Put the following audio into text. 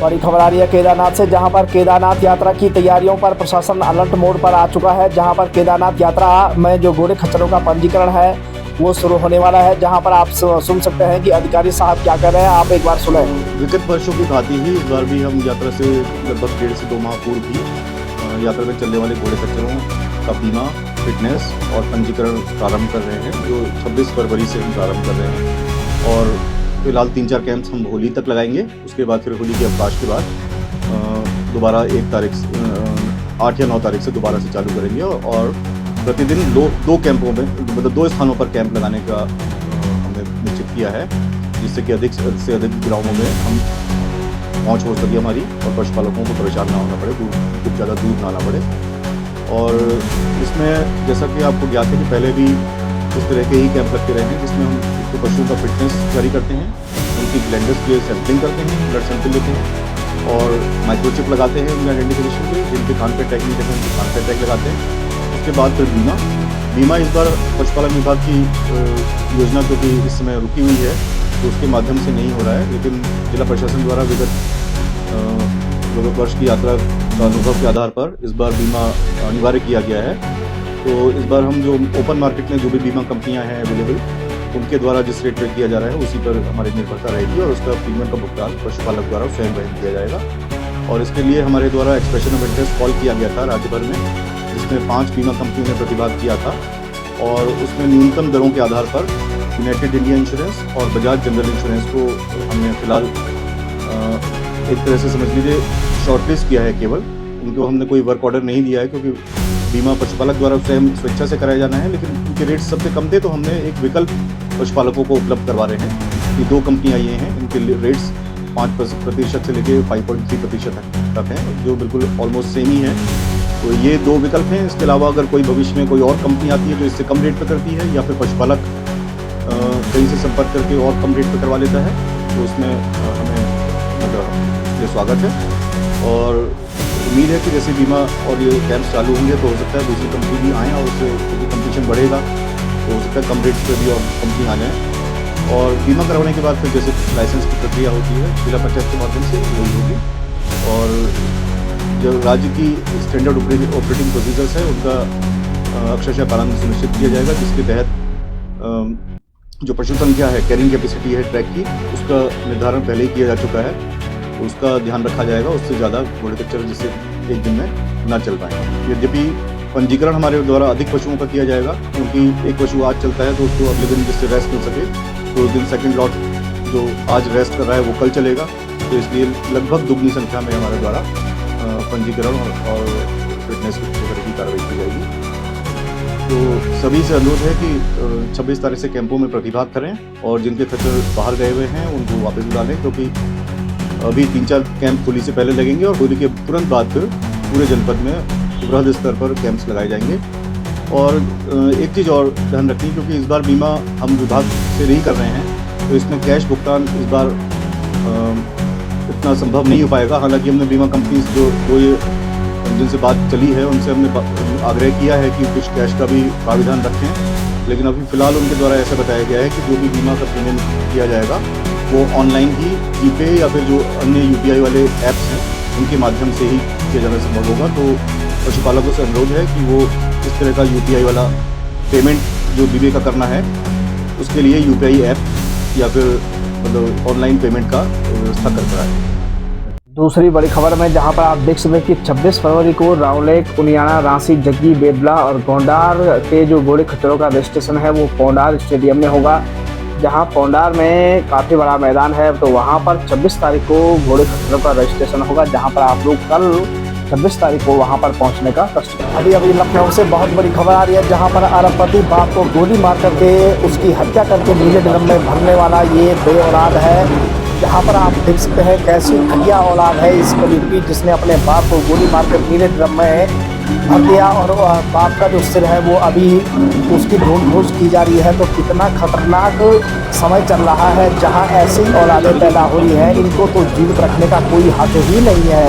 बड़ी खबर आ रही है केदारनाथ से, जहां पर केदारनाथ यात्रा की तैयारियों पर प्रशासन अलर्ट मोड पर आ चुका है। जहां पर केदारनाथ यात्रा में जो घोड़े खच्चरों का पंजीकरण है वो शुरू होने वाला है। जहां पर आप सुन सकते हैं कि अधिकारी साहब क्या कर रहे हैं, आप एक बार सुने। विगत वर्षों की भांति ही इस बार भी हम यात्रा से लगभग 1.5 से 2 माह पूर्व ही यात्रा में चलने वाले घोड़े खच्चरों का बीमा, फिटनेस और पंजीकरण प्रारंभ कर रहे हैं, जो 26 फरवरी से हम प्रारंभ कर रहे हैं। और फिलहाल 3-4 कैंप्स हम होली तक लगाएंगे। उसके बाद फिर होली के अवकाश के बाद दोबारा 1 तारीख 8 या 9 तारीख से दोबारा से चालू करेंगे। और प्रतिदिन 2 कैंपों में, मतलब 2 स्थानों पर कैंप लगाने का हमने निश्चित किया है, जिससे कि अधिक से अधिक ग्रामों में हम पहुँच हो सके हमारी, और पशुपालकों को परेशान ना होना पड़े, कुछ ज़्यादा दूर ना आना पड़े। और इसमें जैसा कि आपको ज्ञात है कि पहले भी इस तरह के ही कैंप लगते रहे हैं, जिसमें हम पशुओं का फिटनेस जारी करते हैं, उनकी ग्लैंडर्स के लिए सैंपलिंग करते हैं, ब्लड सैंपल लेते हैं और माइक्रोचिप लगाते हैं उनके आइडेंटिफिकेशन के, जिनके कान पे टैग नहीं रहते हैं उनके कान पे टैग लगाते हैं। उसके बाद फिर बीमा इस बार पशुपालन विभाग की योजना जो कि इस समय रुकी हुई है, तो उसके माध्यम से नहीं हो रहा है, लेकिन जिला प्रशासन द्वारा विगत वर्ष की यात्रा का अनुभव के आधार पर इस बार बीमा अनिवार्य किया गया है। तो इस बार हम जो ओपन मार्केट में जो भी बीमा कंपनियां हैं अवेलेबल, उनके द्वारा जिस रेट पे किया जा रहा है उसी पर हमारी निर्भरता रहेगी, और उसका प्रीमियम का भुगतान पशुपालक द्वारा स्वयं वहन किया जाएगा। और इसके लिए हमारे द्वारा एक्सप्रेशन ऑफ इंटरेस्ट कॉल किया गया था राज्य भर में, जिसमें 5 बीमा कंपनियों ने प्रतिभाग किया था। और उसमें न्यूनतम दरों के आधार पर यूनाइटेड इंडिया इंश्योरेंस और बजाज जनरल इंश्योरेंस को हमने फिलहाल एक तरह से समझ लीजिए शॉर्टलिस्ट किया है केवल। उनको हमने कोई वर्क ऑर्डर नहीं दिया है, क्योंकि बीमा पशुपालक द्वारा स्वयं स्वेच्छा से कराया जाना है, लेकिन उनके रेट सबसे कम थे, तो हमने एक विकल्प पशुपालकों को उपलब्ध करवा रहे हैं। ये 2 कंपनियां ये हैं, इनके रेट्स 5% से लेकर 5.3% तक हैं, जो बिल्कुल ऑलमोस्ट सेम ही है। तो ये 2 विकल्प हैं। इसके अलावा अगर कोई भविष्य में कोई और कंपनी आती है जो इससे कम रेट पर करती है, या फिर पशुपालक कहीं से संपर्क करके और कम रेट पर करवा लेता है, तो उसमें हमें मतलब ये स्वागत है। और उम्मीद है कि जैसे बीमा और ये कैंप्स चालू होंगे तो हो सकता है दूसरी कंपनी भी आएँ, और उससे कंपटीशन बढ़ेगा तो हो सकता है कम रेट पर भी और कंपनी आ जाए। और बीमा करवाने के बाद फिर जैसे लाइसेंस की प्रक्रिया होती है जिला पंचायत के माध्यम से वही होगी, और जो राज्य की स्टैंडर्ड ऑपरेटिंग प्रोसीजर्स है उनका अक्षरशः पालन सुनिश्चित किया जाएगा, जिसके तहत जो पशु संख्या है, कैरिंग कैपेसिटी है ट्रैक की, उसका निर्धारण पहले ही किया जा चुका है, तो उसका ध्यान रखा जाएगा। उससे ज़्यादा घोड़े खच्चर जिससे एक दिन में ना चल पाएँ। यद्यपि पंजीकरण हमारे द्वारा अधिक पशुओं का किया जाएगा, क्योंकि एक पशु आज चलता है तो उसको अगले दिन जिससे रेस्ट मिल सके, तो उस दिन सेकेंड लॉट जो आज रेस्ट कर रहा है वो कल चलेगा। तो इसलिए लगभग दुगनी संख्या में हमारे द्वारा पंजीकरण और फिटनेस वगैरह की कार्रवाई की जाएगी। तो सभी से अनुरोध है कि 26 तारीख से कैंपों में प्रतिभाग करें, और जिनके खच्चर बाहर गए हुए हैं उनको वापस बुला लें, क्योंकि अभी 3-4 कैंप होली से पहले लगेंगे, और होली के तुरंत बाद फिर पूरे जनपद में बृहद स्तर पर कैंप्स लगाए जाएंगे। और एक चीज़ और ध्यान रखनी, क्योंकि इस बार बीमा हम विभाग से नहीं कर रहे हैं, तो इसमें कैश भुगतान इस बार इतना संभव नहीं हो पाएगा। हालांकि हमने बीमा कंपनी जो ये जिनसे बात चली है उनसे हमने आग्रह किया है कि कुछ कैश का भी प्राविधान रखें, लेकिन अभी फ़िलहाल उनके द्वारा ऐसा बताया गया है कि जो भी बीमा का प्रीमियम किया जाएगा वो ऑनलाइन ही जीपे या फिर जो अन्य यूपीआई वाले ऐप्स हैं उनके माध्यम से ही किया जाना संभव होगा। तो पशुपालकों से अनुरोध है कि वो इस तरह का यूपीआई वाला पेमेंट जो बीमे का करना है उसके लिए यूपीआई ऐप या फिर मतलब ऑनलाइन पेमेंट का व्यवस्था कर कराएं। दूसरी बड़ी खबर में जहां पर आप देख सकते हैं कि 26 फरवरी को रावलेक, उनियाना, रांसी, जग्गी, बेदला और गोंडार के जो घोड़े खच्चरों का रजिस्ट्रेशन है वो पौंडार स्टेडियम में होगा। जहां पौंडार में काफ़ी बड़ा मैदान है, तो वहां पर 26 तारीख को घोड़े खच्चरों का रजिस्ट्रेशन होगा, जहां पर आप लोग कल 26 तारीख को वहां पर पहुंचने का कष्ट करें। अभी लखनऊ से बहुत बड़ी खबर आ रही है, जहां पर अरबपति बाप को गोली मार करके उसकी हत्या करके नीले ड्रम में भरने वाला ये बे औलाद है। जहाँ पर आप देख सकते हैं कैसी घटिया औलाद है इस कबीर की, जिसने अपने बाप को गोली मारकर नीले ड्रम में भर दिया, और बाप का जो सिर है वो अभी उसकी ढूंढ की जा रही है। तो कितना खतरनाक समय चल रहा है जहाँ ऐसी औलादें पैदा हो रही हैं, इनको तो जीवित रखने का कोई हक ही नहीं है।